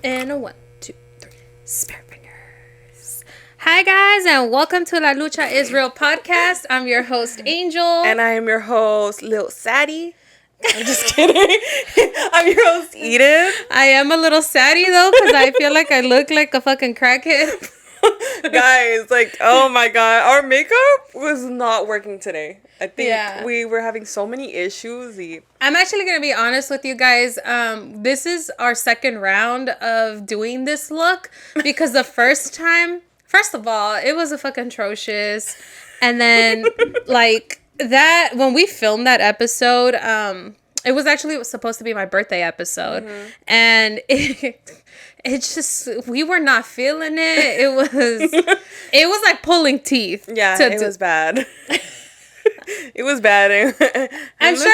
And a 1, 2, 3. Spirit fingers. Hi guys, and welcome to La Lucha is Real podcast. I'm your host Angel, and I am your host Lil Sadie. I'm just kidding. I'm your host Edith. I am a little saddy though because I feel like I look like a fucking crackhead. Guys, like, oh my god, our makeup was not working today. I think we were having so many issues. I'm actually going to be honest with you guys. This is our second round of doing this look because the first time, first of all, it was a fucking atrocious. And then, like, that, when we filmed that episode, it was supposed to be my birthday episode. Mm-hmm. And it's just, we were not feeling it. It was like pulling teeth. Yeah, it was bad. It was bad. I'm sure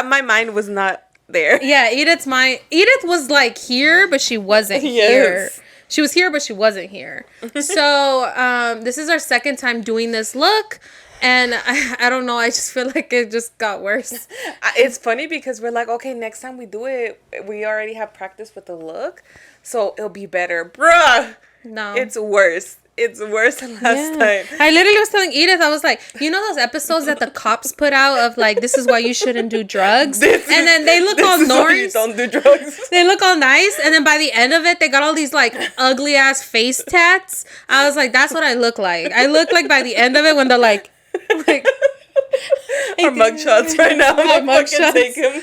my mind was not there. Yeah, Edith was like here, but she wasn't here. She was here, but she wasn't here. So this is our second time doing this look. And I don't know. I just feel like it just got worse. It's funny because we're like, okay, next time we do it, we already have practice with the look. So it'll be better. Bruh. No. It's worse. It's worse than last time. I literally was telling Edith, I was like, you know those episodes that the cops put out of like, this is why you shouldn't do drugs? And then they look all nice. Don't do drugs. They look all nice. And then by the end of it, they got all these like ugly ass face tats. I was like, that's what I look like. I look like by the end of it when they're like our mugshots right now. My mugshots. Take him.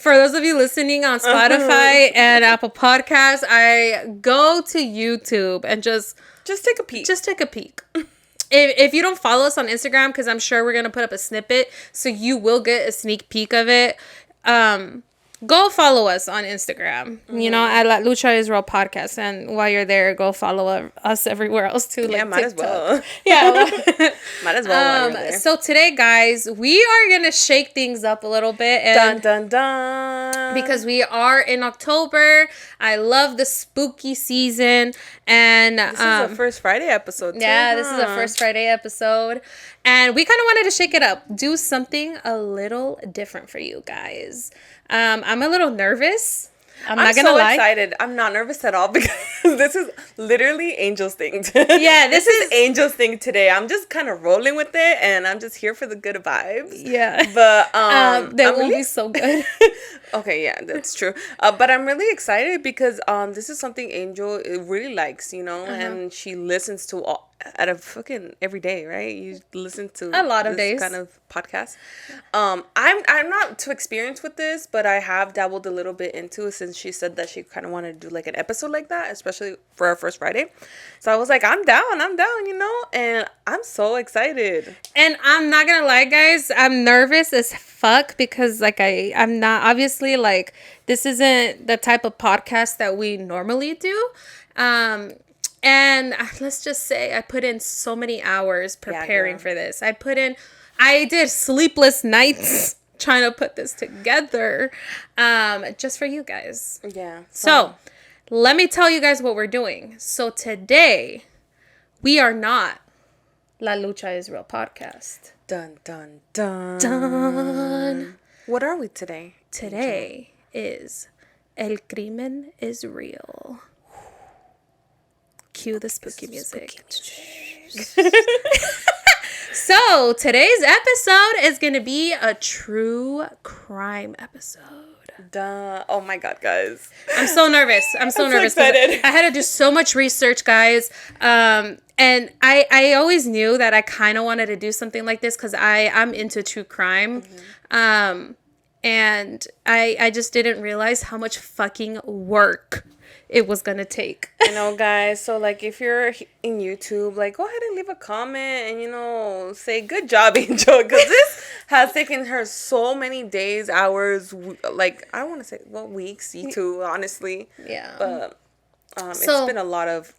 For those of you listening on Spotify and Apple Podcasts, I go to YouTube and just take a peek. Just take a peek. If you don't follow us on Instagram, because I'm sure we're gonna put up a snippet, so you will get a sneak peek of it. Go follow us on Instagram. Mm-hmm. You know, at La Lucha is Real podcast, and while you're there, go follow us everywhere else too. Yeah, like might TikTok. as well. Yeah, might as well. So today, guys, we are gonna shake things up a little bit, and dun dun dun, because we are in October. I love the spooky season, and this is a first Friday episode too. Yeah, this is a first Friday episode, and we kind of wanted to shake it up, do something a little different for you guys. I'm a little nervous. I'm not gonna lie. Excited. I'm not nervous at all because this is literally Angel's thing. Yeah, this is Angel's thing today. I'm just kind of rolling with it, and I'm just here for the good vibes. Yeah, but they won't be so good. Okay, yeah, that's true. But I'm really excited because this is something Angel really likes, you know, and she listens to at a fucking every day, right? You listen to a lot of days kind of podcast. I'm not too experienced with this, but I have dabbled a little bit into it since she said that she kind of wanted to do like an episode like that, especially for our first Friday. So I was like, I'm down, you know, and I'm so excited. And I'm not gonna lie, guys, I'm nervous as fuck because like I'm not, obviously, like this isn't the type of podcast that we normally do. And let's just say I put in so many hours preparing for this. I did sleepless nights trying to put this together, just for you guys. Yeah. So let me tell you guys what we're doing. So today we are not La Lucha is Real podcast. Dun, dun, dun. Dun. What are we today? Today is El Crimen is Real. Cue the spooky music. So, today's episode is going to be a true crime episode. Duh. Oh my god, guys. I'm so nervous. I'm so nervous. Excited. I had to do so much research, guys. And I always knew that I kind of wanted to do something like this because I'm into true crime. Mm-hmm. And I just didn't realize how much fucking work it was gonna take. You know, guys, so like if you're in YouTube, like go ahead and leave a comment and, you know, say good job, Angel, because this has taken her so many days, hours, like I don't want to say weeks, too, honestly. Yeah. But it's been a lot of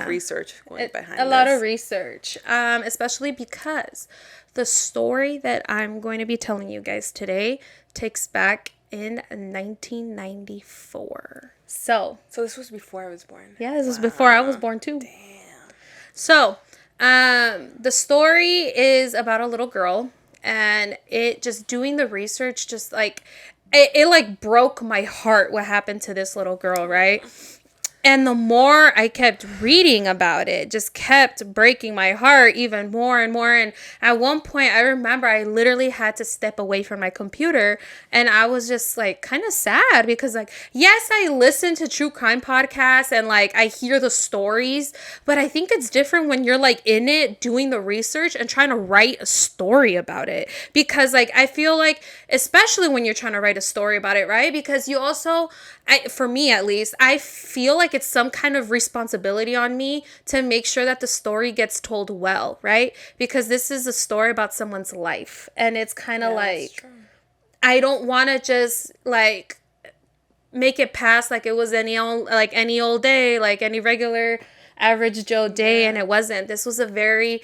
research going behind this. A lot of research, especially because the story that I'm going to be telling you guys today takes back in 1994. So this was before I was born. Yeah, this was before I was born too. Damn. So, the story is about a little girl, and it just doing the research, just like it like broke my heart what happened to this little girl, right? And the more I kept reading about it, just kept breaking my heart even more and more. And at one point, I remember I literally had to step away from my computer. And I was just like kind of sad because, like, yes, I listen to true crime podcasts and like I hear the stories. But I think it's different when you're like in it, doing the research and trying to write a story about it. Because, like, I feel like, especially when you're trying to write a story about it, right? Because you also, for me at least, I feel like it's some kind of responsibility on me to make sure that the story gets told well, right? Because this is a story about someone's life. And it's kind of like, I don't want to just like make it pass like it was any old day, like any regular average Joe day. And it wasn't. This was a very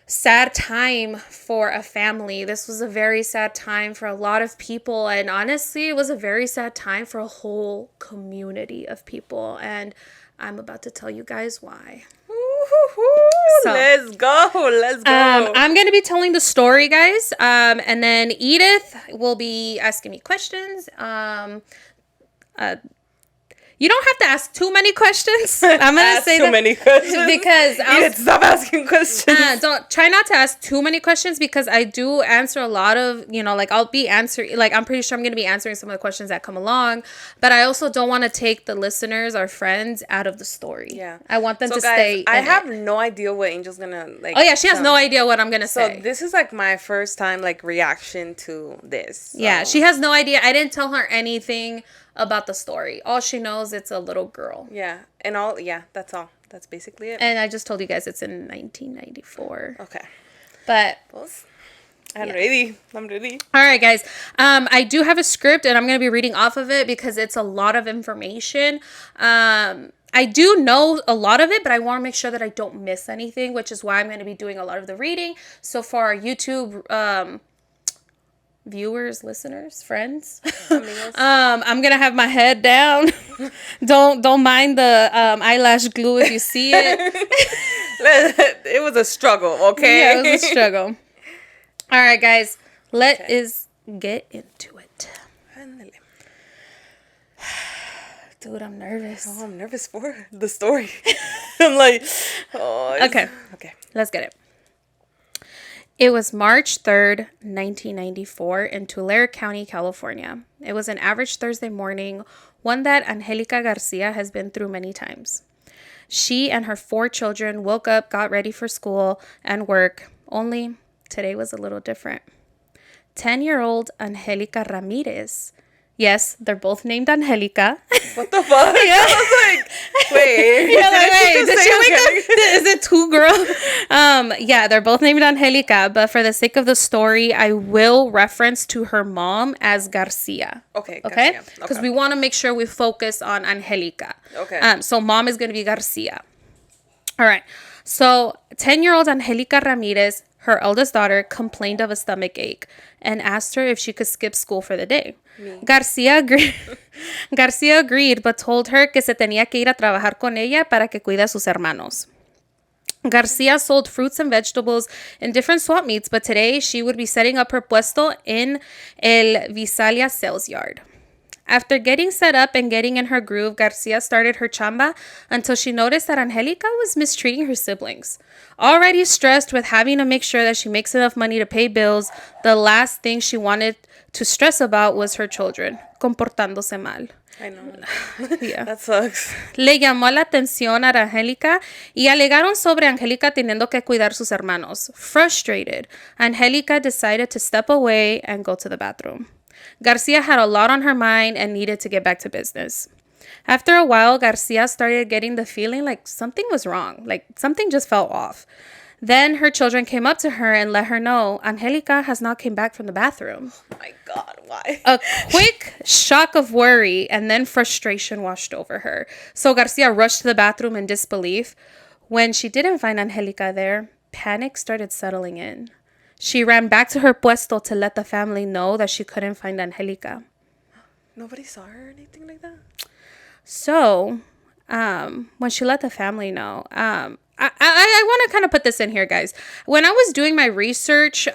sad time for a family. This was a very sad time for a lot of people. And honestly, it was a very sad time for a whole community of people. And I'm about to tell you guys why. So, let's go. I'm going to be telling the story, guys. And then Edith will be asking me questions. You don't have to ask too many questions. I'm going to say too many questions because stop asking questions. Don't try not to ask too many questions because I do answer a lot of, like I'll be answering, like I'm pretty sure I'm going to be answering some of the questions that come along, but I also don't want to take the listeners or friends out of the story. Yeah. I want them to guys, stay. I have no idea what Angel's going to like. Oh yeah, she has no idea what I'm going to say. So this is like my first time like reaction to this. So. Yeah, she has no idea. I didn't tell her anything about the story. All she knows, it's a little girl. Yeah. That's all. That's basically it. And I just told you guys it's in 1994. Okay. But I'm ready. All right, guys. I do have a script and I'm going to be reading off of it because it's a lot of information. I do know a lot of it, but I want to make sure that I don't miss anything, which is why I'm going to be doing a lot of the reading. So for our YouTube viewers, listeners, friends, I'm gonna have my head down. Don't mind the eyelash glue if you see it. It was a struggle, okay? Yeah, it was a struggle. All right, guys, let's get into it. Dude, I'm nervous. Oh, I'm nervous for the story. I'm like, okay, let's get it. It was March 3rd, 1994 in Tulare County, California. It was an average Thursday morning, one that Angelica Garcia has been through many times. She and her 4 children woke up, got ready for school and work, only today was a little different. 10-year-old Angelica Ramirez. Yes, they're both named Angelica. What the fuck? Yeah. I was like, wait. You're like, wait, did she wake up? Is it 2 girls? Yeah, they're both named Angelica, but for the sake of the story, I will reference to her mom as Garcia. Okay. Because we want to make sure we focus on Angelica. Okay. So mom is going to be Garcia. All right. So 10-year-old Angelica Ramirez, her eldest daughter, complained of a stomach ache and asked her if she could skip school for the day. Garcia agreed, but told her que se tenía que ir a trabajar con ella para que cuide a sus hermanos. Garcia sold fruits and vegetables in different swap meets, but today she would be setting up her puesto in El Visalia sales yard. After getting set up and getting in her groove, Garcia started her chamba until she noticed that Angelica was mistreating her siblings. Already stressed with having to make sure that she makes enough money to pay bills, the last thing she wanted to stress about was her children, comportándose mal. I know. Yeah. That sucks. Le llamó la atención a Angelica y alegaron sobre Angelica teniendo que cuidar sus hermanos. Frustrated, Angelica decided to step away and go to the bathroom. Garcia had a lot on her mind and needed to get back to business. After a while, Garcia started getting the feeling like something was wrong, like something just felt off. Then her children came up to her and let her know Angelica has not come back from the bathroom. Oh my God, why? A quick shock of worry and then frustration washed over her. So Garcia rushed to the bathroom in disbelief. When she didn't find Angelica there, panic started settling in. She ran back to her puesto to let the family know that she couldn't find Angelica. Nobody saw her or anything like that? So, when she let the family know, I want to kind of put this in here, guys. When I was doing my research,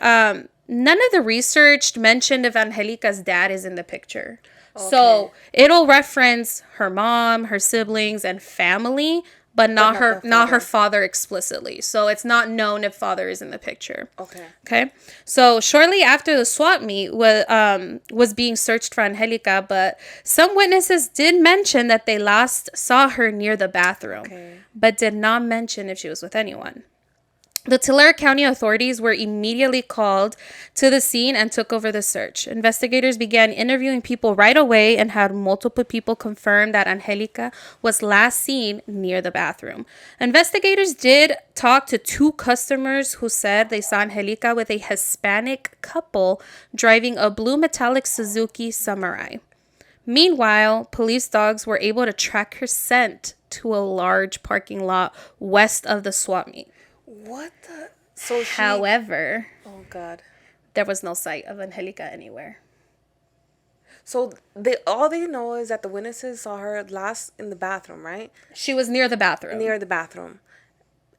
none of the research mentioned if Angelica's dad is in the picture. Okay. So it'll reference her mom, her siblings, and family, but not her father explicitly. So it's not known if father is in the picture. Okay. So shortly after the swap meet was being searched for Angelica, but some witnesses did mention that they last saw her near the bathroom, but did not mention if she was with anyone. The Tulare County authorities were immediately called to the scene and took over the search. Investigators began interviewing people right away and had multiple people confirm that Angelica was last seen near the bathroom. Investigators did talk to 2 customers who said they saw Angelica with a Hispanic couple driving a blue metallic Suzuki Samurai. Meanwhile, police dogs were able to track her scent to a large parking lot west of the swap meet. What the? However, oh God, there was no sight of Angelica anywhere. So all they know is that the witnesses saw her last in the bathroom, right? She was near the bathroom. Near the bathroom.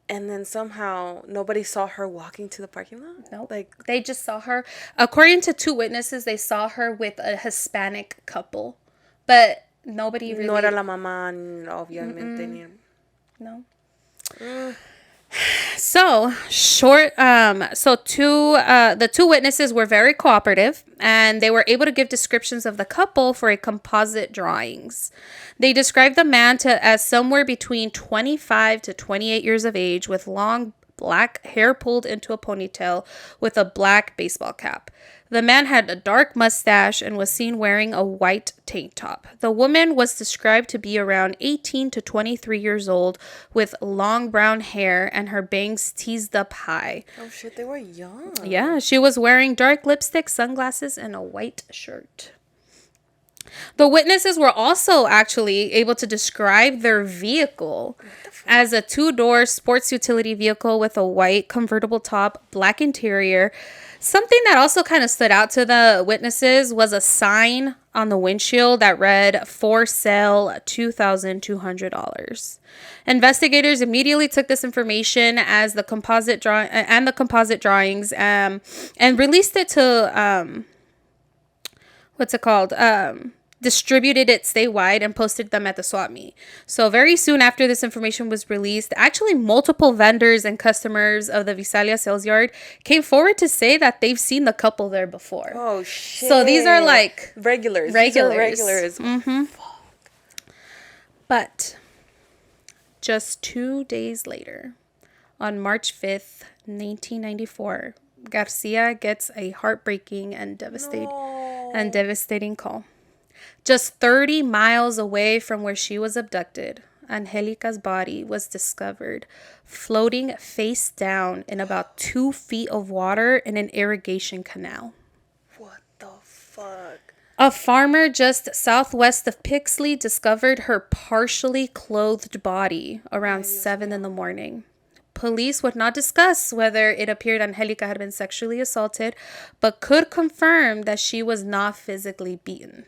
And then somehow nobody saw her walking to the parking lot? No. Nope. They just saw her. According to 2 witnesses, they saw her with a Hispanic couple. But nobody really... No era la mamá, obviamente. No. So the 2 witnesses were very cooperative, and they were able to give descriptions of the couple for a composite drawings. They described the man as somewhere between 25 to 28 years of age, with long black hair pulled into a ponytail with a black baseball cap. The man had a dark mustache and was seen wearing a white tank top. The woman was described to be around 18 to 23 years old with long brown hair and her bangs teased up high. Oh shit, they were young. Yeah, she was wearing dark lipstick, sunglasses, and a white shirt. The witnesses were also actually able to describe their vehicle as a 2-door sports utility vehicle with a white convertible top, black interior. Something that also kind of stood out to the witnesses was a sign on the windshield that read, "For sale, $2,200. Investigators immediately took this information as the composite drawings and released it to distributed it statewide and posted them at the swap meet. So very soon after this information was released, actually multiple vendors and customers of the Visalia sales yard came forward to say that they've seen the couple there before. Oh shit. So these are like regulars. Mm-hmm. Fuck. But just 2 days later, on March 5th, 1994, Garcia gets a heartbreaking and devastating call. Just 30 miles away from where she was abducted, Angelica's body was discovered floating face down in about 2 feet of water in an irrigation canal. What the fuck? A farmer just southwest of Pixley discovered her partially clothed body around 7 in the morning. Police would not discuss whether it appeared Angelica had been sexually assaulted, but could confirm that she was not physically beaten.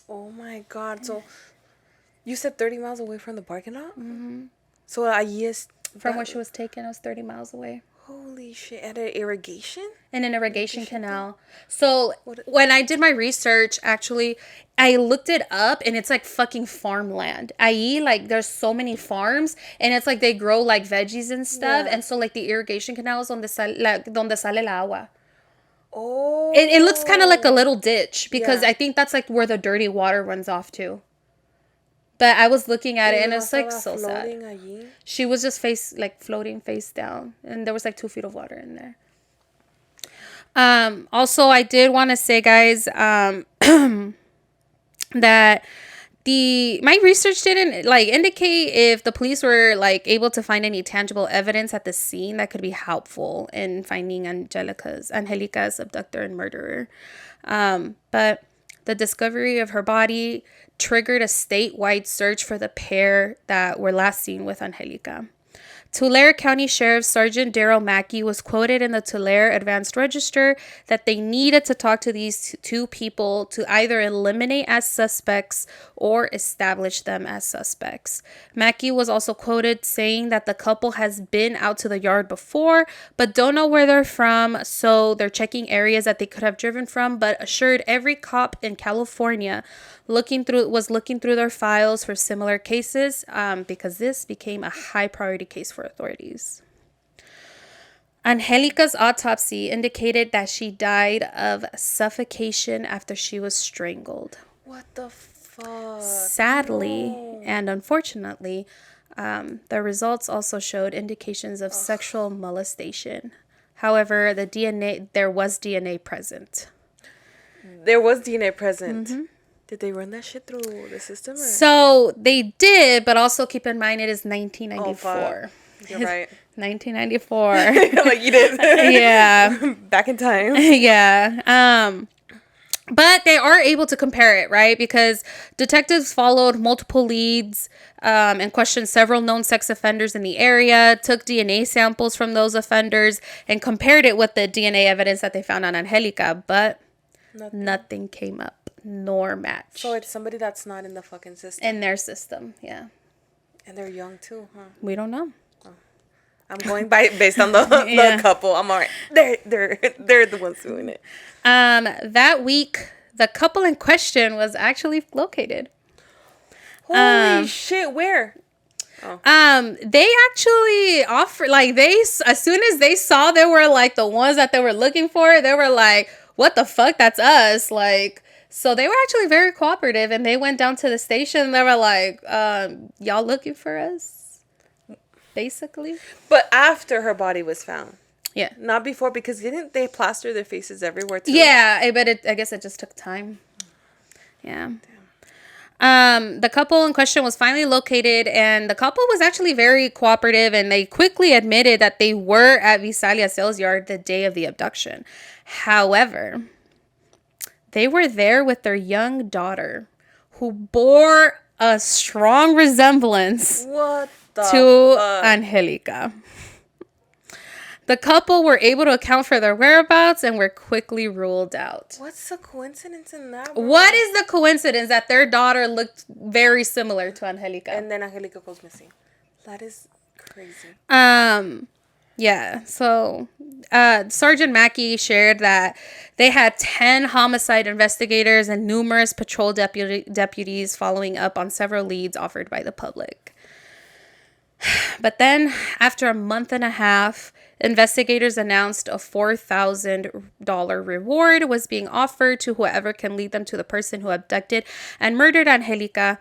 Oh my God. So you said 30 miles away from the parking lot? Mm-hmm. So from where she was taken, I was 30 miles away. Holy shit. At an irrigation? In an irrigation canal. So when I did my research, actually, I looked it up and it's like fucking farmland. There's so many farms and it's like they grow like veggies and stuff. Yeah. And so like the irrigation canals donde sale el agua. Oh. It looks kind of like a little ditch because I think that's like where the dirty water runs off to. But I was looking at it and it's like so sad. Allí? She was just floating face down and there was like 2 feet of water in there. Also, I did want to say, guys, that my research didn't indicate if the police were able to find any tangible evidence at the scene that could be helpful in finding Angelica's abductor and murderer. But the discovery of her body triggered a statewide search for the pair that were last seen with Angelica. Tulare County Sheriff Sergeant Daryl Mackey was quoted in the Tulare Advanced Register that they needed to talk to these two people to either eliminate as suspects or establish them as suspects. Mackey was also quoted saying that the couple has been out to the yard before, but don't know where they're from, so they're checking areas that they could have driven from, but assured every cop in California looking through their files for similar cases, because this became a high priority case for authorities. Angelica's autopsy indicated that she died of suffocation after she was strangled. What the fuck? Sadly, and unfortunately, the results also showed indications of sexual molestation. However, there was DNA present. There was DNA present. Mm-hmm. Did they run that shit through the system? Or? So they did, but also keep in mind it is 1994. Oh, you're right. 1994. Like you did. Yeah. Back in time. Yeah. But they are able to compare it, right? Because detectives followed multiple leads and questioned several known sex offenders in the area, took DNA samples from those offenders, and compared it with the DNA evidence that they found on Angelica, but nothing came up. Nor match. So it's somebody that's not in the fucking system. In their system, yeah. And they're young too, huh? We don't know. Oh. I'm going based on the couple. I'm all right. They're the ones doing it. That week, the couple in question was actually located. Holy shit! Where? Oh. They actually offered, like, as soon as they saw they were like the ones that they were looking for, they were like, "What the fuck? That's us!" Like. So they were actually very cooperative, and they went down to the station and they were like, y'all looking for us? Basically. But after her body was found. Yeah. Not before, because didn't they plaster their faces everywhere too? Yeah, I guess it just took time. Yeah. The couple in question was finally located, and the couple was actually very cooperative, and they quickly admitted that they were at Visalia sales yard the day of the abduction. However, they were there with their young daughter, who bore a strong resemblance to Angelica. The couple were able to account for their whereabouts and were quickly ruled out. What's the coincidence in that? What is the coincidence that their daughter looked very similar to Angelica? And then Angelica goes missing. That is crazy. Yeah, so Sergeant Mackey shared that they had 10 homicide investigators and numerous patrol deputies following up on several leads offered by the public. But then, after a month and a half, investigators announced a $4,000 reward was being offered to whoever can lead them to the person who abducted and murdered Angelica.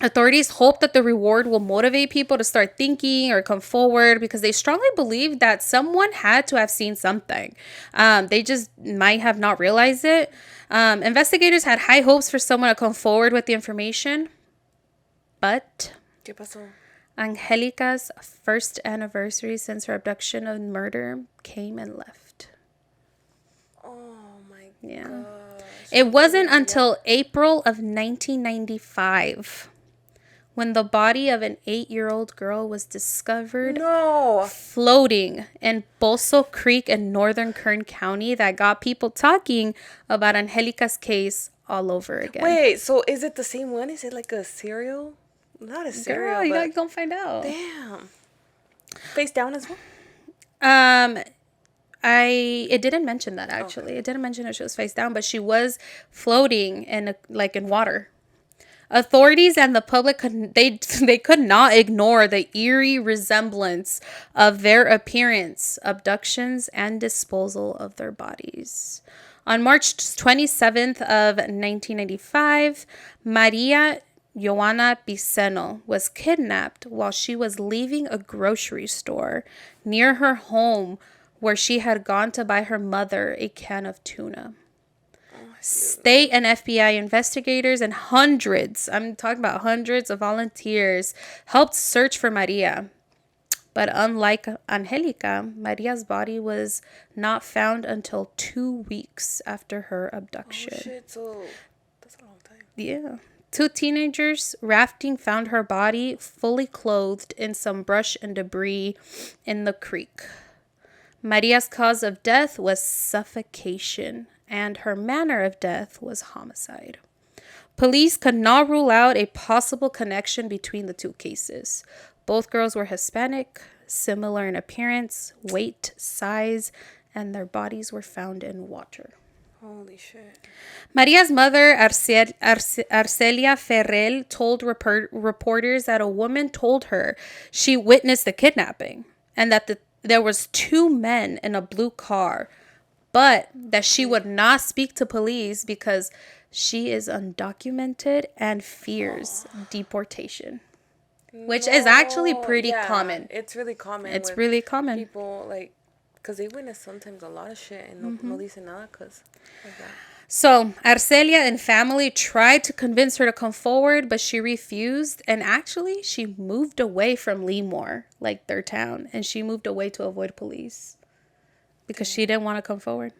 Authorities hope that the reward will motivate people to start thinking or come forward, because they strongly believe that someone had to have seen something. They just might have not realized it. Investigators had high hopes for someone to come forward with the information. But ¿Qué pasó? Angelica's first anniversary since her abduction and murder came and left. Oh my gosh. Gosh. It wasn't until April of 1995 when the body of an 8-year-old girl was discovered floating in Bolso Creek in northern Kern County that got people talking about Angelica's case all over again. Wait, so is it the same one? Is it like a serial? Not a serial. Girl, you gotta go find out. Damn. Face down as well? It didn't mention that, actually. Okay. It didn't mention that she was face down, but she was floating in water. Authorities and the public could not ignore the eerie resemblance of their appearance, abductions, and disposal of their bodies. On March 27th of 1995, Maria Joana Piceno was kidnapped while she was leaving a grocery store near her home, where she had gone to buy her mother a can of tuna. State and FBI investigators and hundreds of volunteers helped search for Maria. But unlike Angelica, Maria's body was not found until 2 weeks after her abduction. Oh shit, so That's a long time. Yeah. 2 teenagers rafting found her body fully clothed in some brush and debris in the creek. Maria's cause of death was suffocation, and her manner of death was homicide. Police could not rule out a possible connection between the two cases. Both girls were Hispanic, similar in appearance, weight, size, and their bodies were found in water. Holy shit. Maria's mother, Arcelia Ferrell, told reporters that a woman told her she witnessed the kidnapping and that there was 2 men in a blue car, but that she would not speak to police because she is undocumented and fears deportation. Which is actually pretty common. It's really common. It's really common. People, like, because they witness sometimes a lot of shit and no dicen nada because like that. So, Arcelia and family tried to convince her to come forward, but she refused. And actually, she moved away from Lemoore, like their town. And she moved away to avoid police because she didn't want to come forward.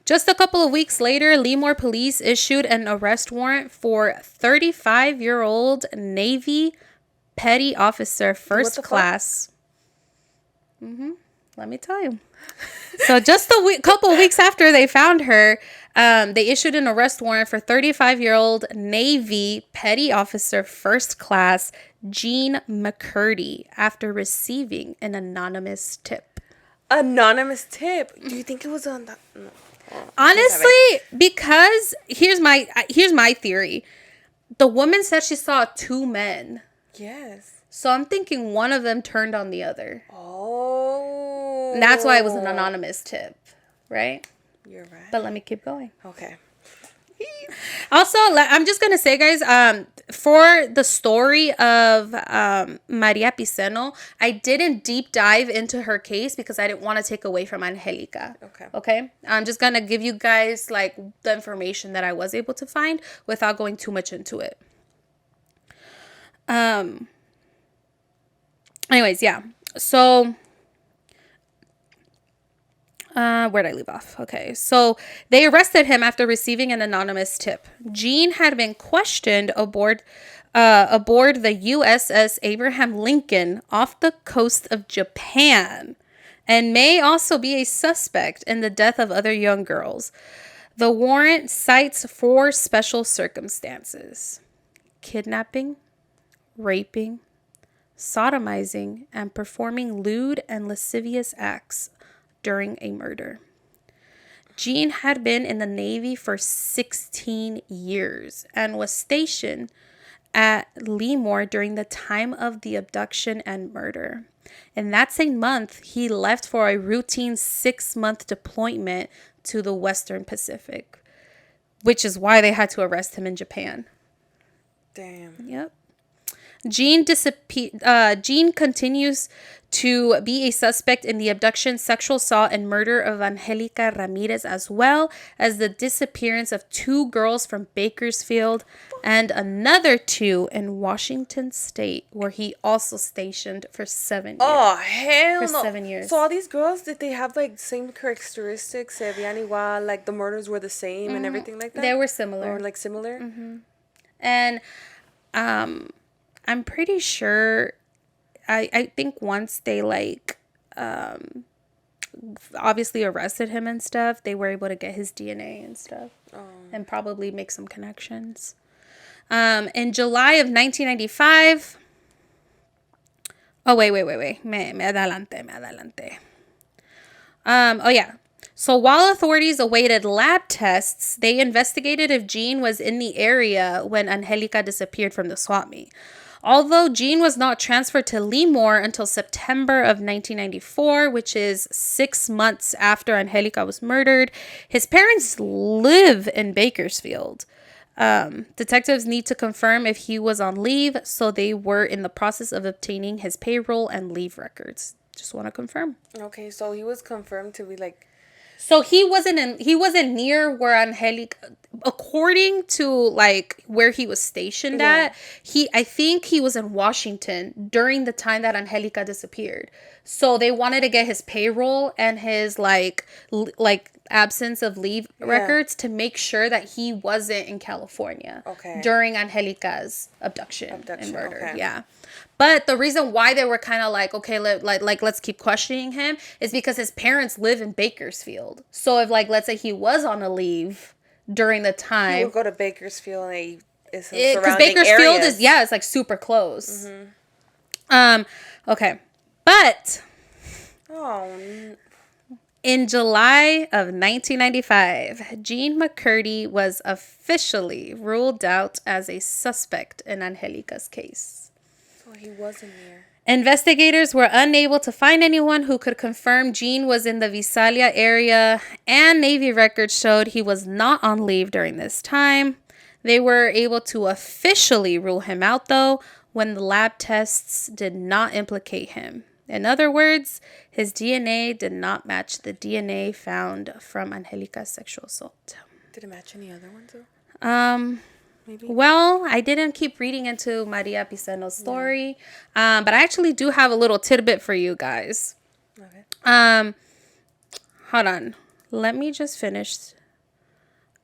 Just a couple of weeks later, Lemoore police issued an arrest warrant for 35-year-old Navy petty officer, first class. Let me tell you. So just a couple of weeks after they found her, they issued an arrest warrant for 35-year-old Navy petty officer, first class, Jean McCurdy, after receiving an anonymous tip. Anonymous tip? Do you think it was on that? No. Honestly, because here's my theory. The woman said she saw 2 men. Yes. So I'm thinking one of them turned on the other. Oh. And that's why it was an anonymous tip, right? You're right. But let me keep going. Okay. Also, I'm just going to say, guys, for the story of Maria Piceno, I didn't deep dive into her case because I didn't want to take away from Angelica. Okay? I'm just going to give you guys, like, the information that I was able to find without going too much into it. Anyways, yeah. So, where'd I leave off? Okay. So they arrested him after receiving an anonymous tip. Jean had been questioned aboard the USS Abraham Lincoln off the coast of Japan and may also be a suspect in the death of other young girls. The warrant cites 4 special circumstances: kidnapping, raping, sodomizing, and performing lewd and lascivious acts during a murder. Jean had been in the Navy for 16 years and was stationed at Lemoore during the time of the abduction and murder. In that same month, he left for a routine 6-month deployment to the Western Pacific, which is why they had to arrest him in Japan. Damn. Yep. Jean continues to be a suspect in the abduction, sexual assault, and murder of Angelica Ramirez, as well as the disappearance of 2 girls from Bakersfield and another 2 in Washington State, where he also stationed for 7 years. Oh, hell no. For 7 years. So all these girls, did they have, like, same characteristics? Se veían igual, like, the murders were the same and everything like that? They were similar. Or, like, similar? And, I'm pretty sure, I think once they, like, obviously arrested him and stuff, they were able to get his DNA and stuff. And probably make some connections. In July of 1995... Oh, wait. Me adelante. Oh, yeah. So while authorities awaited lab tests, they investigated if Jean was in the area when Angelica disappeared from the swap meet. Although Jean was not transferred to Lemoore until September of 1994, which is 6 months after Angelica was murdered, his parents live in Bakersfield. Detectives need to confirm if he was on leave, so they were in the process of obtaining his payroll and leave records. Just want to confirm. Okay, so he was confirmed to be, like... So he wasn't near where Angelica, according to, like, where he was stationed at. I think he was in Washington during the time that Angelica disappeared. So they wanted to get his payroll and his like absence of leave records to make sure that he wasn't in California during Angelica's abduction and murder. Okay. Yeah. But the reason why they were kind of like, okay, let's keep questioning him is because his parents live in Bakersfield. So if, like, let's say he was on a leave during the time, he would go to Bakersfield and because Bakersfield is it's like super close. Okay, but in July of 1995, Jean McCurdy was officially ruled out as a suspect in Angelica's case. So he wasn't there. Investigators were unable to find anyone who could confirm Jean was in the Visalia area, and Navy records showed he was not on leave during this time. They were able to officially rule him out, though, when the lab tests did not implicate him. In other words, his DNA did not match the DNA found from Angelica's sexual assault. Did it match any other ones, though? Maybe? Well, I didn't keep reading into Maria Piceno's story, but I actually do have a little tidbit for you guys. Okay. Hold on. Let me just finish.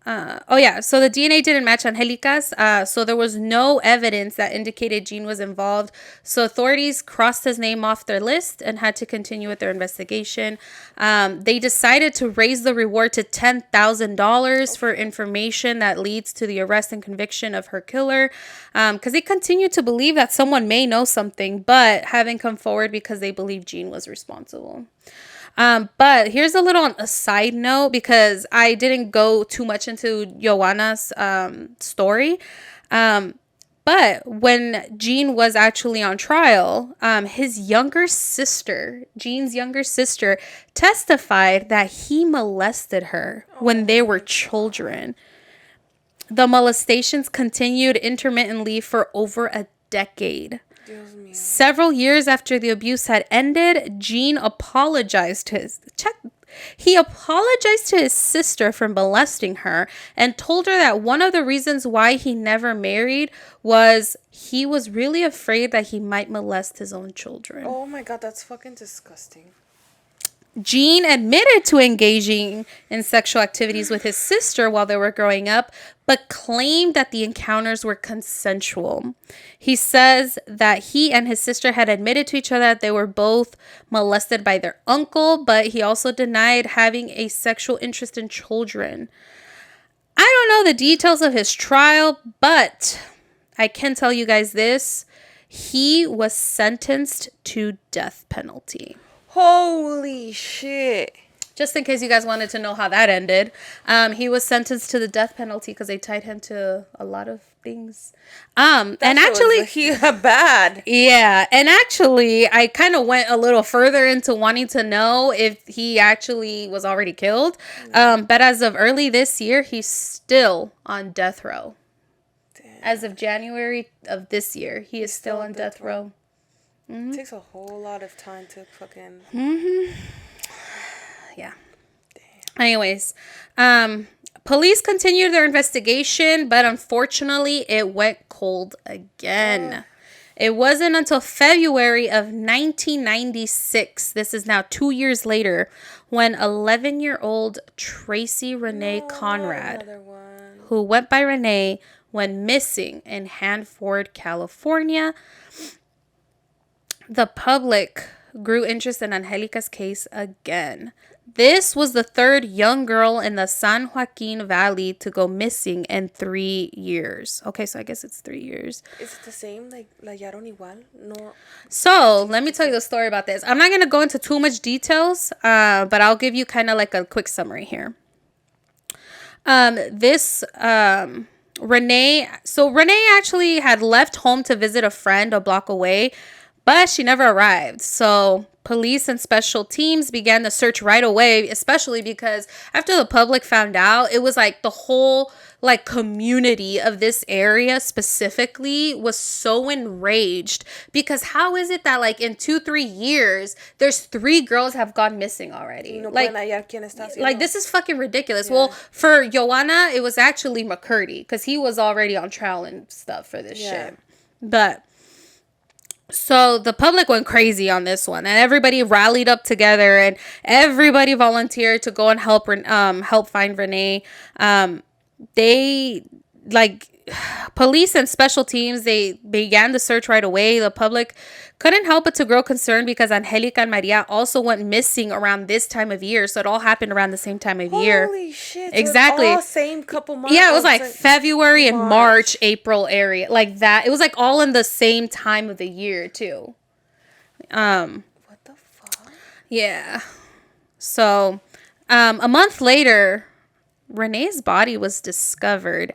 So the DNA didn't match Angelica's, so there was no evidence that indicated Jean was involved. So authorities crossed his name off their list and had to continue with their investigation. They decided to raise the reward to $10,000 for information that leads to the arrest and conviction of her killer, because they continue to believe that someone may know something, but haven't come forward because they believe Jean was responsible. But here's a little aside note, because I didn't go too much into Joanna's story. But when Jean was actually on trial, his younger sister, Jean's younger sister, testified that he molested her when they were children. The molestations continued intermittently for over a decade. Several years after the abuse had ended, Jean apologized to his sister for molesting her and told her that one of the reasons why he never married was he was really afraid that he might molest his own children. Oh my God, that's fucking disgusting. Jean admitted to engaging in sexual activities with his sister while they were growing up, but claimed that the encounters were consensual. He says that he and his sister had admitted to each other that they were both molested by their uncle, but he also denied having a sexual interest in children. I don't know the details of his trial, but I can tell you guys this. He was sentenced to death penalty. Holy shit. Just in case you guys wanted to know how that ended. He was sentenced to the death penalty because they tied him to a lot of things. And actually, bad. Yeah. And actually, I kind of went a little further into wanting to know if he actually was already killed. But as of early this year, he's still on death row. Damn. As of January of this year, he is still on death row. Mm-hmm. It takes a whole lot of time to fucking... Mm-hmm. Yeah. Damn. Anyways, police continued their investigation, but unfortunately, it went cold again. It wasn't until February of 1996, this is now 2 years later, when 11-year-old Tracy Renee Conrad, who went by Renee, went missing in Hanford, California. The public grew interest in Angelica's case again. This was the third young girl in the San Joaquin Valley to go missing in 3 years. Okay, so I guess it's 3 years. Is it the same? Like hallaron igual? No. So, let me tell you the story about this. I'm not going to go into too much details, but I'll give you kind of like a quick summary here. Renee actually had left home to visit a friend a block away, but she never arrived. So police and special teams began the search right away, especially because after the public found out, it was like the whole like community of this area specifically was so enraged, because how is it that like in 2-3 years there's 3 girls have gone missing already? Like this is fucking ridiculous. Yeah. Well, for Joanna, it was actually McCurdy because he was already on trial and stuff for this shit. But So the public went crazy on this one, and everybody rallied up together, and everybody volunteered to go and help find Renee. They like police and special teams, they began the search right away. The public couldn't help but to grow concerned because Angelica and Maria also went missing around this time of year, so it all happened around the same time of year. Holy shit. Exactly. So all same couple months. Yeah, it was like February and March, April area, like that. It was like all in the same time of the year too. What the fuck? Yeah. So a month later, Renee's body was discovered.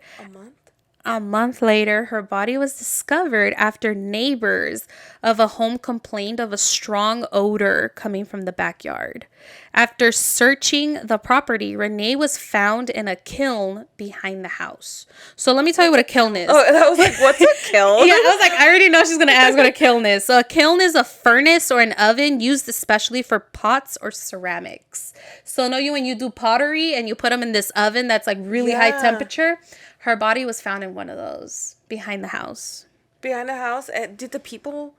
A month later, her body was discovered after neighbors of a home complained of a strong odor coming from the backyard. After searching the property, Renee was found in a kiln behind the house. So let me tell you what a kiln is. Oh, I was like, what's a kiln? Yeah, I was like, I already know she's going to ask what a kiln is. So a kiln is a furnace or an oven used especially for pots or ceramics. So when you do pottery and you put them in this oven that's like really high temperature, her body was found in one of those behind the house. Behind the house? Did the people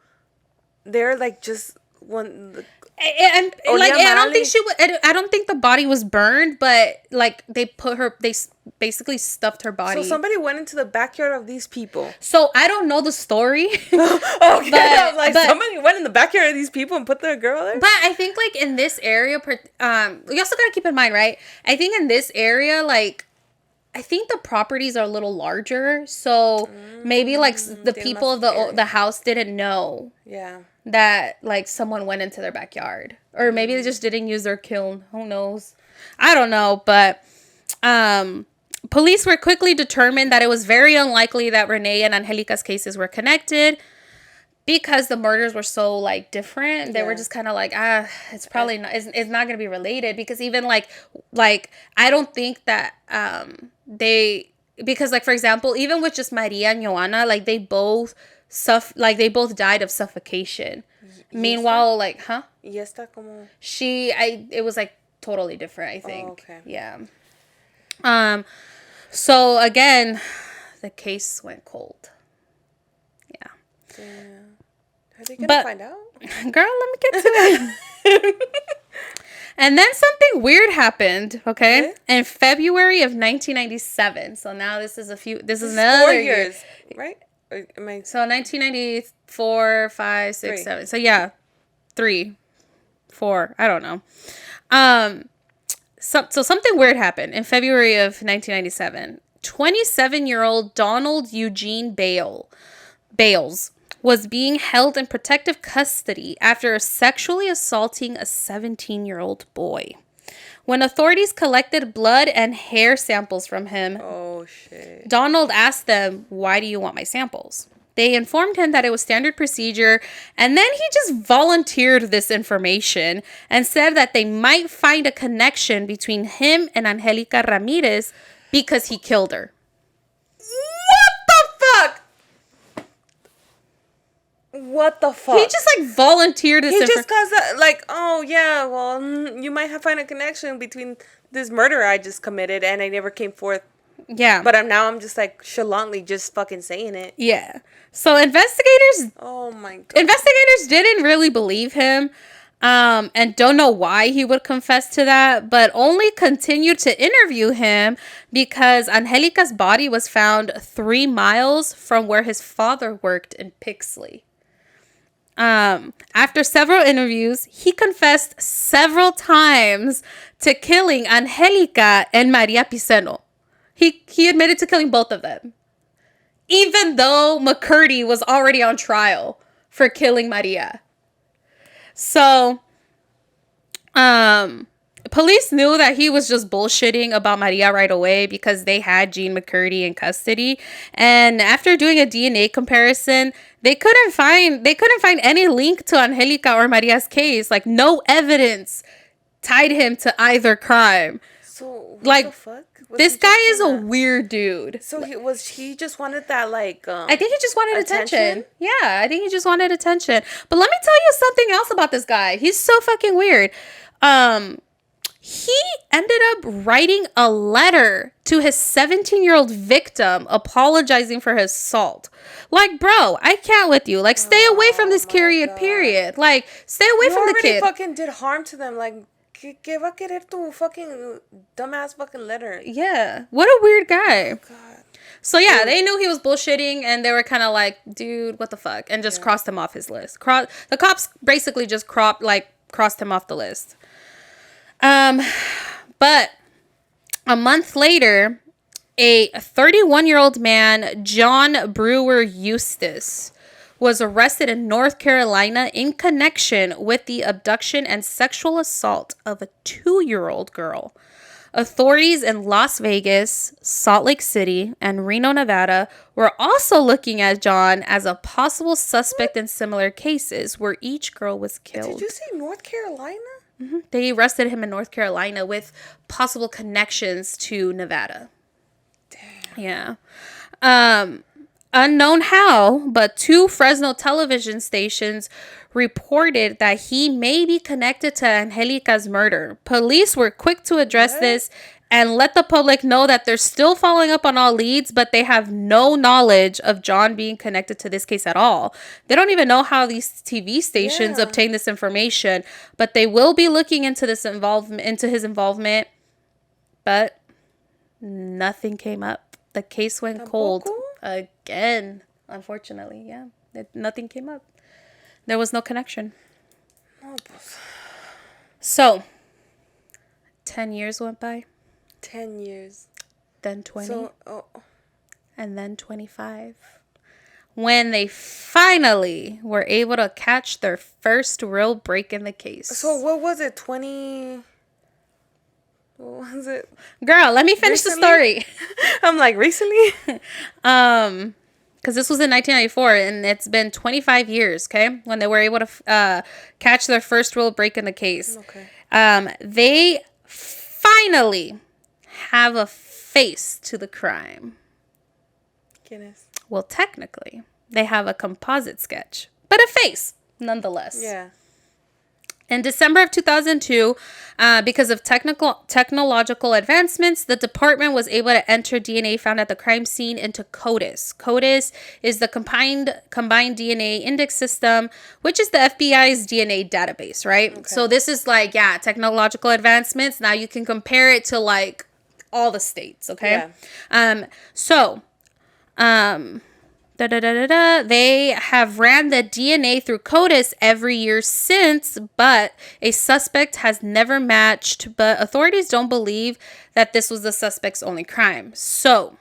there like just one... I don't think I don't think the body was burned, but like they basically stuffed her body. So somebody went into the backyard of these people. So I don't know the story. Okay, somebody went in the backyard of these people and put their girl there. But I think like in this area, you also gotta keep in mind, right? I think in this area, like, I think the properties are a little larger, so maybe like the people of the house didn't know. Yeah. That like someone went into their backyard, or maybe they just didn't use their kiln. Who knows? I don't know, but police were quickly determined that it was very unlikely that Renee and Angelica's cases were connected because the murders were so like different. Yeah. They were just kind of like, it's probably not. It's not gonna be related because even like I don't think that because like for example, even with just Maria and Joanna, like they both died of suffocation. Meanwhile, like, huh? It was like totally different, I think. Oh, okay. Yeah. So again, the case went cold. Yeah. Are they gonna find out? Girl, let me get to it. And then something weird happened, okay? In February of 1997. So now this is another 4 years, right? So 1994, 5, 6, 7. So yeah, 3, 4. I don't know. So something weird happened in February of 1997. 27-year-old Donald Eugene Bales was being held in protective custody after sexually assaulting a 17-year-old boy. When authorities collected blood and hair samples from him, Donald asked them, "Why do you want my samples?" They informed him that it was standard procedure, and then he just volunteered this information and said that they might find a connection between him and Angelica Ramirez because he killed her. What the fuck? He just like volunteered this. He just cause like, oh yeah, well, you might find a connection between this murder I just committed and I never came forth. Yeah. But I'm just like chalantly just fucking saying it. Yeah. So investigators. Oh my god. Investigators didn't really believe him, and don't know why he would confess to that, but only continued to interview him because Angelica's body was found 3 miles from where his father worked in Pixley. After several interviews, he confessed several times to killing Angelica and Maria Piceno. He admitted to killing both of them, even though McCurdy was already on trial for killing Maria. So, police knew that he was just bullshitting about Maria right away because they had Gene McCurdy in custody. And after doing a DNA comparison, they couldn't find any link to Angelica or Maria's case. Like, no evidence tied him to either crime. So, what the fuck? This guy is a weird dude. So he just wanted that like I think he just wanted attention. Yeah, I think he just wanted attention. But let me tell you something else about this guy. He's so fucking weird. he ended up writing a letter to his 17-year-old victim apologizing for his assault. Like, bro, I can't with you. Like, stay away from this period. Like, stay away from the kid. You already fucking did harm to them. Like, ¿qué va a querer tu fucking dumbass fucking letter? Yeah. What a weird guy. God. So, yeah, they knew he was bullshitting, and they were kind of like, dude, what the fuck? And just crossed him off his list. The cops basically just crossed him off the list. But a month later, a 31-year-old man, John Brewer Eustace, was arrested in North Carolina in connection with the abduction and sexual assault of a 2-year-old girl. Authorities in Las Vegas, Salt Lake City, and Reno, Nevada were also looking at John as a possible suspect in similar cases where each girl was killed. Did you say North Carolina? Mm-hmm. They arrested him in North Carolina with possible connections to Nevada. Damn. Yeah. Unknown how, but 2 Fresno television stations reported that he may be connected to Angelica's murder. Police were quick to address this and let the public know that they're still following up on all leads, but they have no knowledge of John being connected to this case at all. They don't even know how these TV stations obtain this information, but they will be looking into his involvement, but nothing came up. The case went cold again, unfortunately. Yeah, nothing came up. There was no connection. So, 10 years went by. 10 years. Then 20. And then 25. When they finally were able to catch their first real break in the case. So, what was it? 20... What was it? Girl, let me finish the story. I'm like, recently? Because this was in 1994, and it's been 25 years, okay, when they were able to catch their first real break in the case. Okay. They finally have a face to the crime. Goodness. Well, technically, they have a composite sketch, but a face, nonetheless. Yeah. In December of 2002, because of technological advancements, the department was able to enter DNA found at the crime scene into CODIS. CODIS is the combined DNA index system, which is the FBI's DNA database, right? Okay. So this is like, technological advancements. Now you can compare it to like all the states, okay? Yeah. They have ran the DNA through CODIS every year since, but a suspect has never matched. But authorities don't believe that this was the suspect's only crime. So,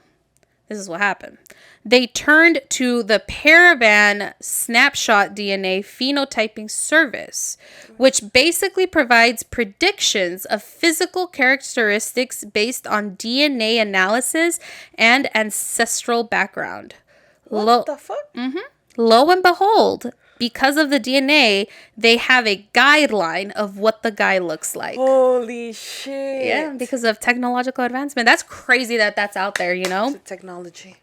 this is what happened. They turned to the Paraban snapshot DNA phenotyping service, which basically provides predictions of physical characteristics based on DNA analysis and ancestral background. What the fuck? Mm-hmm. Lo and behold, because of the DNA, they have a guideline of what the guy looks like. Holy shit. Yeah, because of technological advancement. That's crazy that that's out there, you know? Technology.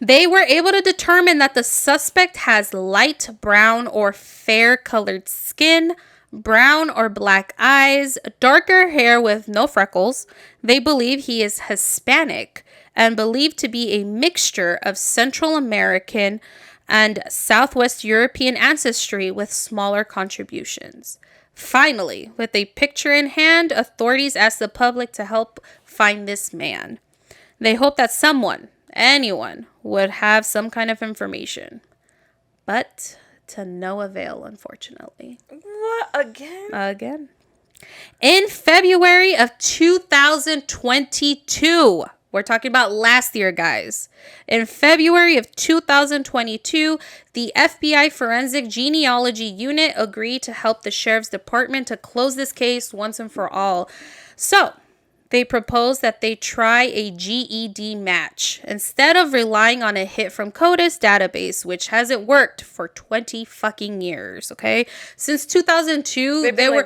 They were able to determine that the suspect has light brown or fair colored skin, brown or black eyes, darker hair with no freckles. They believe he is Hispanic and believed to be a mixture of Central American and Southwest European ancestry with smaller contributions. Finally, with a picture in hand, authorities asked the public to help find this man. They hope that anyone, would have some kind of information. But to no avail, unfortunately. What? Again? In February of 2022... We're talking about last year, guys. In February of 2022, the FBI Forensic Genealogy Unit agreed to help the Sheriff's Department to close this case once and for all. So, they proposed that they try a GED match instead of relying on a hit from CODIS database, which hasn't worked for 20 fucking years, okay? Since 2002, they were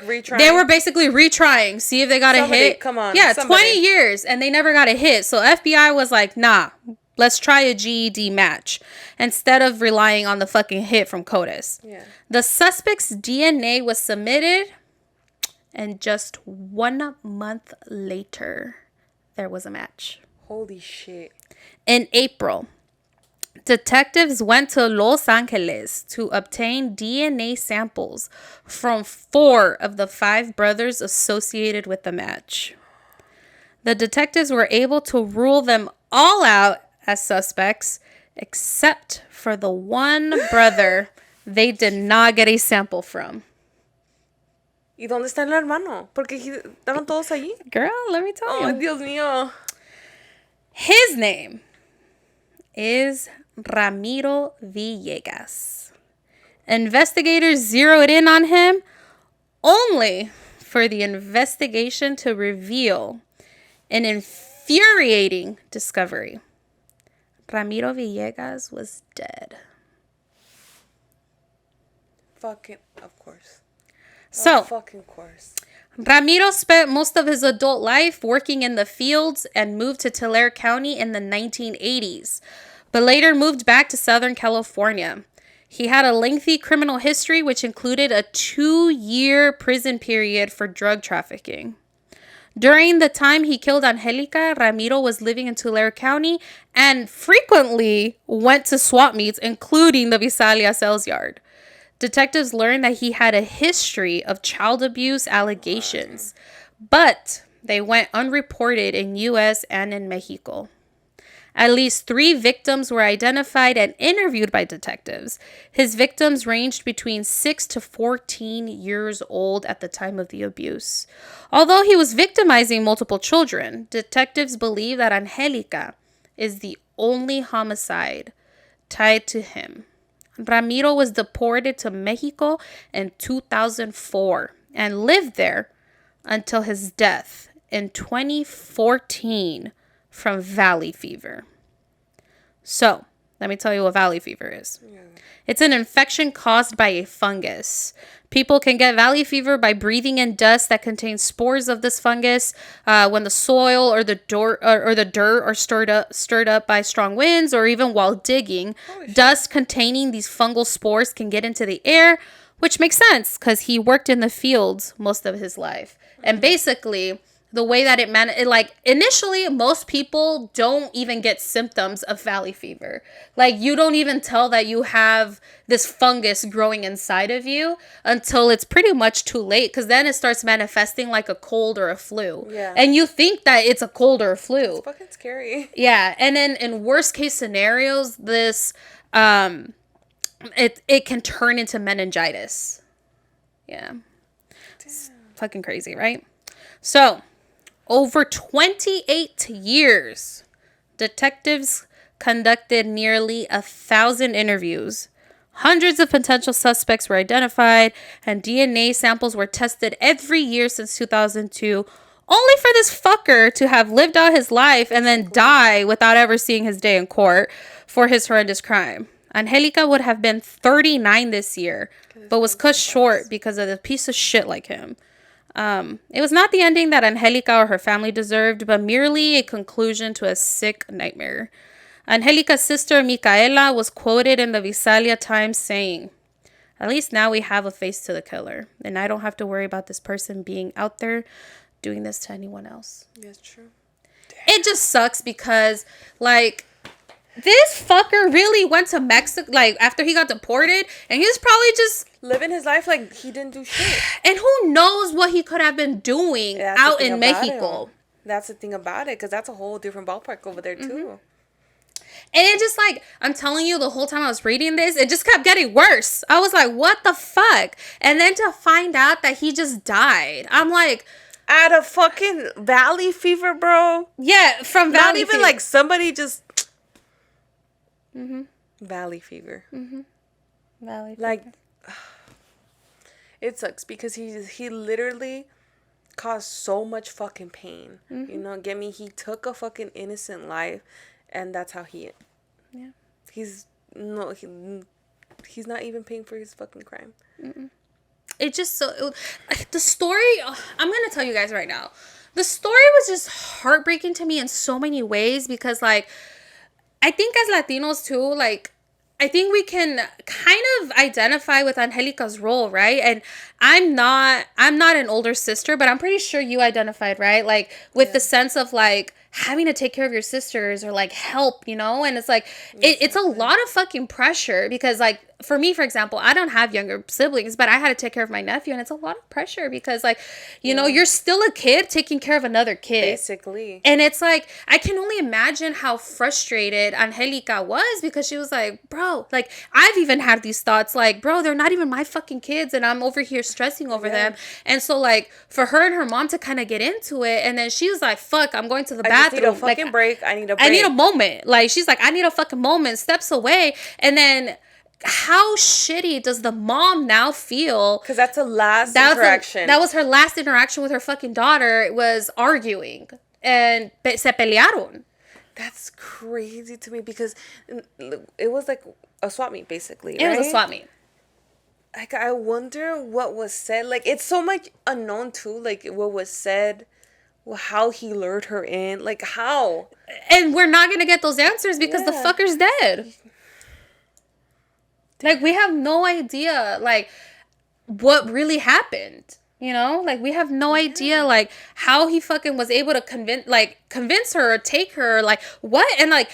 basically retrying, see if they got a hit. Come on. Yeah, 20 years, and they never got a hit. So FBI was like, nah, let's try a GED match instead of relying on the fucking hit from CODIS. Yeah. The suspect's DNA was submitted, And just 1 month later, there was a match. Holy shit. In April, detectives went to Los Angeles to obtain DNA samples from 4 of the 5 brothers associated with the match. The detectives were able to rule them all out as suspects, except for the one brother they did not get a sample from. ¿Y dónde está el hermano? Porque estaban todos allí. Girl, let me tell you. Oh, Dios mío. His name is Ramiro Villegas. Investigators zeroed in on him only for the investigation to reveal an infuriating discovery. Ramiro Villegas was dead. Fucking, of course. So, fucking course. Ramiro spent most of his adult life working in the fields and moved to Tulare County in the 1980s, but later moved back to Southern California. He had a lengthy criminal history, which included a 2-year prison period for drug trafficking. During the time he killed Angelica, Ramiro was living in Tulare County and frequently went to swap meets, including the Visalia sales yard. Detectives learned that he had a history of child abuse allegations, but they went unreported in U.S. and in Mexico. At least 3 victims were identified and interviewed by detectives. His victims ranged between 6 to 14 years old at the time of the abuse. Although he was victimizing multiple children, detectives believe that Angelica is the only homicide tied to him. Ramiro was deported to Mexico in 2004 and lived there until his death in 2014 from valley fever. So, let me tell you what valley fever is. Yeah. It's an infection caused by a fungus. People can get valley fever by breathing in dust that contains spores of this fungus. When the soil or the dirt are stirred up by strong winds, or even while digging, dust containing these fungal spores can get into the air, which makes sense because he worked in the fields most of his life. And basically, the way that initially, most people don't even get symptoms of valley fever. Like, you don't even tell that you have this fungus growing inside of you until it's pretty much too late, because then it starts manifesting like a cold or a flu. Yeah. And you think that it's a cold or a flu. It's fucking scary. Yeah. And then in worst case scenarios, this, it can turn into meningitis. Yeah. Damn. It's fucking crazy, right? So, over 28 years, detectives conducted nearly 1,000 interviews. Hundreds of potential suspects were identified, and DNA samples were tested every year since 2002, only for this fucker to have lived out his life and then die without ever seeing his day in court for his horrendous crime. Angelica would have been 39 this year, but was cut short because of a piece of shit like him. It was not the ending that Angelica or her family deserved, but merely a conclusion to a sick nightmare. Angelica's sister, Micaela, was quoted in the Visalia Times saying, "At least now we have a face to the killer, and I don't have to worry about this person being out there doing this to anyone else." That's true. Damn. It just sucks because, like, this fucker really went to Mexico, like, after he got deported, and he was probably just living his life like he didn't do shit. And who knows what he could have been doing out in Mexico. That's the thing about it, because that's a whole different ballpark over there, too. Mm-hmm. And it just, like, I'm telling you, the whole time I was reading this, it just kept getting worse. I was like, what the fuck? And then to find out that he just died, I'm like... Out of fucking valley fever, bro? Yeah, from valley fever. Not even like somebody just... Mm-hmm. Valley fever. Mm-hmm. Valley fever. Like, it sucks because he literally caused so much fucking pain. Mm-hmm. You know, get me? He took a fucking innocent life, and that's how he... Yeah. He's not even paying for his fucking crime. Mm-mm. It just the story, I'm going to tell you guys right now. The story was just heartbreaking to me in so many ways because, like, I think as Latinos too, like, I think we can kind of identify with Angelica's role, right? And I'm not an older sister, but I'm pretty sure you identified, right? Like with the sense of like having to take care of your sisters or like help, and it's like it's a lot of fucking pressure because like for me, for example, I don't have younger siblings, but I had to take care of my nephew, and it's a lot of pressure because like you're still a kid taking care of another kid, basically. and it's like I can only imagine how frustrated Angelica was because she was like, bro, like I've even had these thoughts like, bro, they're not even my fucking kids, and I'm over here stressing over them. And so like for her and her mom to kind of get into it, and then she was like, fuck, I'm going to the bathroom. I need a fucking break. I need a break. I need a moment. Like she's like, I need a fucking moment. Steps away, and then how shitty does the mom now feel? Because that's the last interaction. That was her last interaction with her fucking daughter. It was arguing. And se pelearon. That's crazy to me because it was like a swap meet, basically. It was a swap meet. Like, I wonder what was said. Like, it's so much unknown, too. Like, what was said, how he lured her in. Like, how? And we're not going to get those answers because the fucker's dead. Like, we have no idea, like, what really happened. Like, we have no idea, like, how he fucking was able to convince her or take her, like, what? And, like,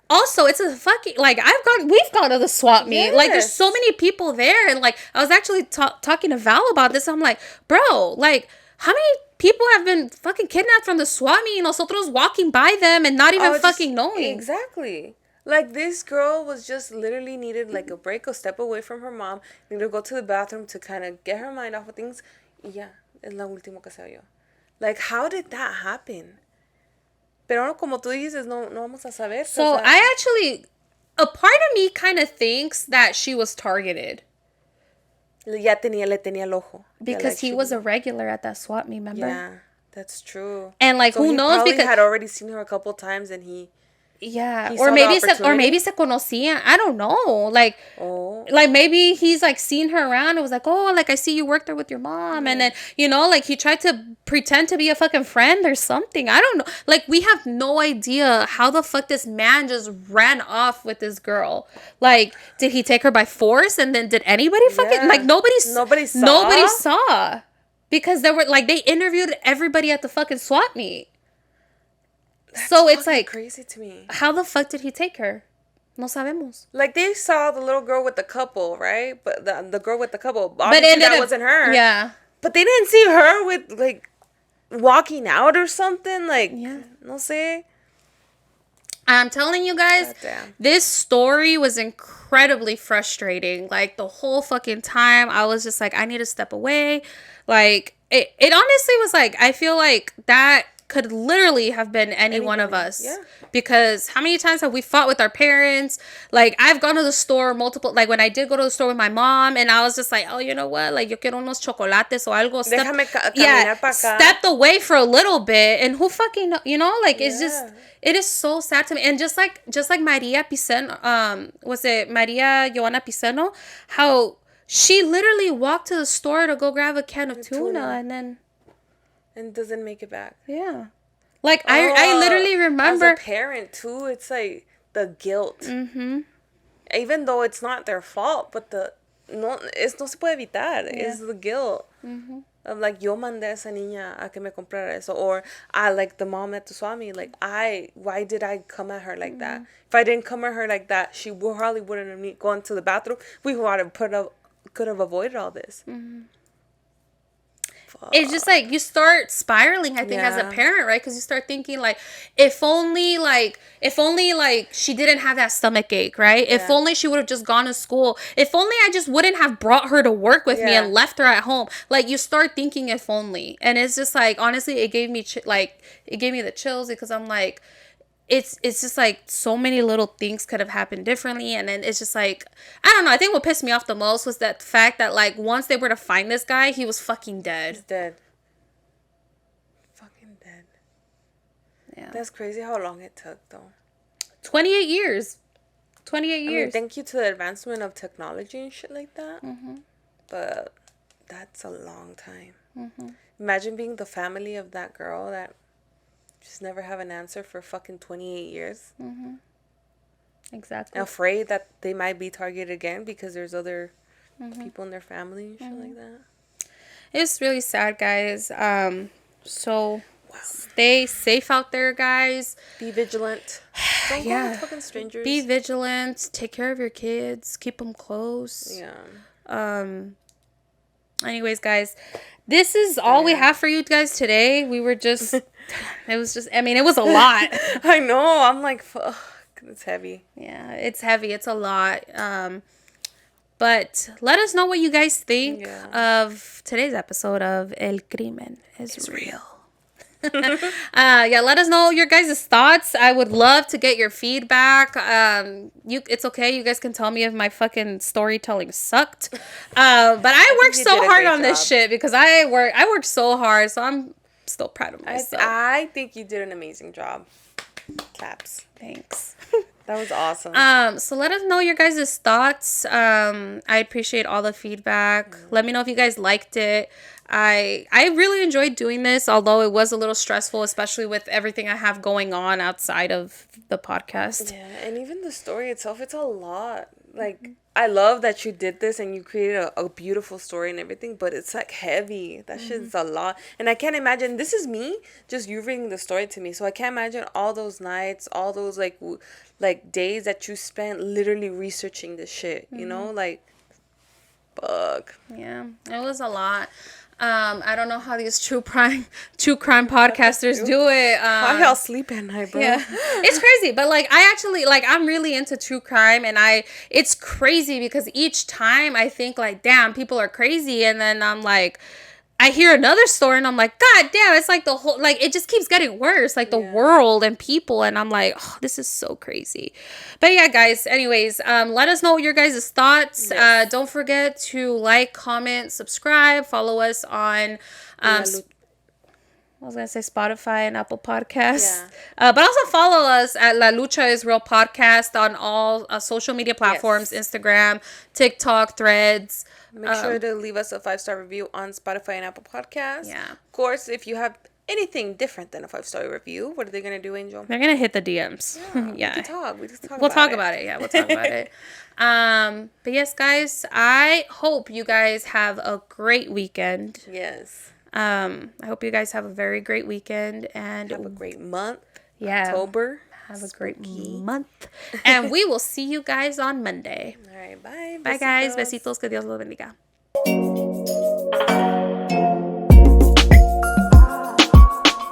also, it's a fucking, like, we've gone to the swap meet. Yes. Like, there's so many people there. And, like, I was actually talking to Val about this. I'm like, bro, like, how many people have been fucking kidnapped from the swap meet? Nosotros walking by them and not even fucking knowing. Exactly. Like, this girl was just literally needed, like, a break, a step away from her mom. Needed to go to the bathroom to kind of get her mind off of things. Y ya, es lo último que se oyó. Like, how did that happen? Pero como tú dices, no vamos a saber. So, a part of me kind of thinks that she was targeted. Le tenía el ojo. Because he was a regular at that swap meet, remember? Yeah, that's true. And, like, so who knows? Because he had already seen her a couple times and he... Yeah, or maybe se conocían. I don't know. Like, like maybe he's like seen her around and was like, oh, like I see you worked there with your mom, and then like he tried to pretend to be a fucking friend or something. I don't know. Like we have no idea how the fuck this man just ran off with this girl. Like, did he take her by force? And then did anybody fucking like nobody saw because there were like they interviewed everybody at the fucking swap meet. So it's like crazy to me. How the fuck did he take her? No sabemos. Like they saw the little girl with the couple, right? But the girl with the couple, obviously that wasn't her. Yeah. But they didn't see her with like walking out or something. Like, no sé. I'm telling you guys, this story was incredibly frustrating. Like the whole fucking time, I was just like, I need to step away. Like it honestly was like, I feel like that could literally have been any one of us. Yeah. Because how many times have we fought with our parents? Like, I've gone to the store like, when I did go to the store with my mom, and I was just like, oh, you know what? Like, yo quiero unos chocolates o algo. Stepped away for a little bit, and who fucking, like, it's just, it is so sad to me. And just like Maria Piceno, was it Maria Joana Piceno? How she literally walked to the store to go grab a can of tuna, and then... And doesn't make it back. Yeah. Like, I literally remember... As a parent, too, it's like the guilt. Mm-hmm. Even though it's not their fault, but no se puede evitar. Yeah. It's the guilt. Mm-hmm. Of like, yo mandé a esa niña a que me comprara eso. Or, like the mom at the swami, like, why did I come at her like that? If I didn't come at her like that, she probably wouldn't have gone to the bathroom. We could have avoided all this. Mm-hmm. It's just like you start spiraling, I think, as a parent, right? Because you start thinking like, if only she didn't have that stomach ache, right? Yeah. If only she would have just gone to school. If only I just wouldn't have brought her to work with me and left her at home. Like, you start thinking if only, and it's just like, honestly, it gave me the chills because I'm like, it's just like so many little things could have happened differently. And then it's just like, I don't know. I think what pissed me off the most was that fact that like once they were to find this guy, he was fucking dead. He's dead. Fucking dead. Yeah. That's crazy how long it took though. 28 years. 28 years. I mean, thank you to the advancement of technology and shit like that. Mm-hmm. But that's a long time. Mm-hmm. Imagine being the family of that girl that just never have an answer for fucking 28 years. Mm-hmm. Exactly. Afraid that they might be targeted again because there's other people in their family and shit like that. It's really sad, guys. So stay safe out there, guys. Be vigilant. Don't go with fucking strangers. Be vigilant. Take care of your kids. Keep them close. Yeah. Anyways, guys, this is all we have for you guys today. We were just, it was a lot. I know. I'm like, fuck. It's heavy. Yeah, it's heavy. It's a lot. But let us know what you guys think of today's episode of El Crimen is Real. Let us know your guys' thoughts. I would love to get your feedback. It's okay. You guys can tell me if my fucking storytelling sucked. But I worked so hard on this shit because I worked so hard. So I'm still proud of myself. I think you did an amazing job. Claps. Thanks. That was awesome. So let us know your guys' thoughts. I appreciate all the feedback. Let me know if you guys liked it. I really enjoyed doing this, although it was a little stressful, especially with everything I have going on outside of the podcast. Yeah, and even the story itself, it's a lot. Like, I love that you did this and you created a beautiful story and everything, but it's like heavy. That shit's a lot. And I can't imagine, this is me, just you reading the story to me. So I can't imagine all those nights, all those like days that you spent literally researching this shit, you know? Like, fuck. Yeah, it was a lot. I don't know how these true crime podcasters do it. How y'all sleep at night, bro? Yeah, it's crazy. But like, I actually I'm really into true crime, and it's crazy because each time I think like, damn, people are crazy, and then I'm like, I hear another story and I'm like, God damn, it's like the whole, like, it just keeps getting worse, like the world and people. And I'm like, oh, this is so crazy. But yeah, guys, anyways, let us know your guys' thoughts. Yes. Don't forget to like, comment, subscribe, follow us on, I was going to say Spotify and Apple Podcasts. Yeah. But also follow us at La Lucha is Real Podcast on all social media platforms, Instagram, TikTok, Threads. Make sure to leave us a 5-star review on Spotify and Apple Podcasts. Yeah. Of course, if you have anything different than a 5-star review, what are they going to do, Angel? They're going to hit the DMs. Yeah. We can talk. We'll talk about it. Yeah, we'll talk about it. But yes, guys, I hope you guys have a great weekend. Yes. I hope you guys have a very great weekend and have a great month. Yeah. October. Have a great month. And we will see you guys on Monday. All right. Bye. Bye, guys. Besitos. Que Dios los bendiga.